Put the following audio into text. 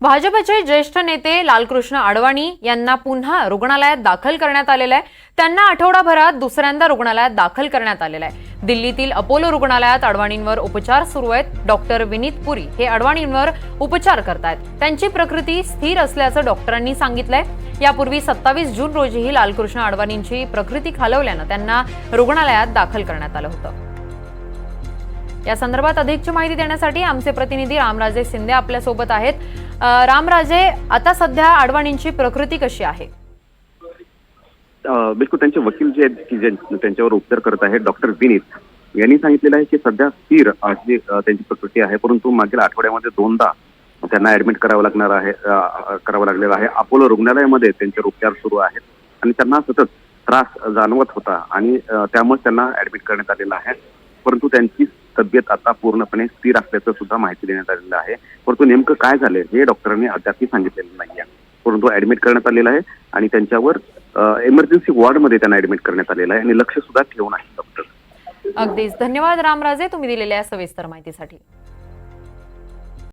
भाजपचे ज्येष्ठ नेते लालकृष्ण अडवाणी यांना पुन्हा रुग्णालयात दाखल करण्यात आलेलं आहे। त्यांना आठवडाभरात दुसऱ्यांदा रुग्णालयात दाखल करण्यात आलेलं आहे। दिल्लीतील अपोलो रुग्णालयात अडवाणींवर उपचार सुरू आहेत। डॉक्टर विनीत पुरी हे अडवाणींवर उपचार करतायत। त्यांची प्रकृती स्थिर असल्याचं डॉक्टरांनी सांगितलंय। यापूर्वी 27 जून रोजीही लालकृष्ण अडवाणींची प्रकृती खालवल्यानं त्यांना रुग्णालयात दाखल करण्यात आलं होतं। या संदर्भात अधिकची माहिती देण्यासाठी आमचे प्रतिनिधी रामराजे शिंदे आपल्या सोबत आहेत। रामराजे, आता सध्या अडवाणींची प्रकृती कशी आहे? बिलकुल, त्यांचे वकील जे आहेत की त्यांच्यावर उपचार करत आहेत डॉक्टर विनीत यांनी सांगितलेलं आहे की सध्या स्थिर अशी त्यांची प्रकृती आहे, परंतु मागील आठवड्यामध्ये 2दा त्यांना ऍडमिट करावं लागलेलं आहे। अपोलो रुग्णालयामध्ये त्यांचे उपचार सुरू आहेत आणि त्यांना सतत त्रास जाणवत होता आणि त्यामुळे त्यांना ऍडमिट करण्यात आलेलं आहे, परंतु त्यांची तब्येत आता पूर्णपणे स्थिर असल्याचं सुद्धा माहिती देण्यात आलेलं आहे। परंतु नेमकं काय झालं हे डॉक्टरांनी अद्यापही सांगितलेलं नाहीये, परंतु ऍडमिट करण्यात आलेलं आहे आणि त्यांच्यावर इमर्जन्सी वॉर्डमध्ये त्यांना ऍडमिट करण्यात आलेलं आहे आणि लक्ष सुद्धा ठेवून आहे डॉक्टर। अगदीच धन्यवाद रामराजे, तुम्ही दिलेल्या सविस्तर माहितीसाठी।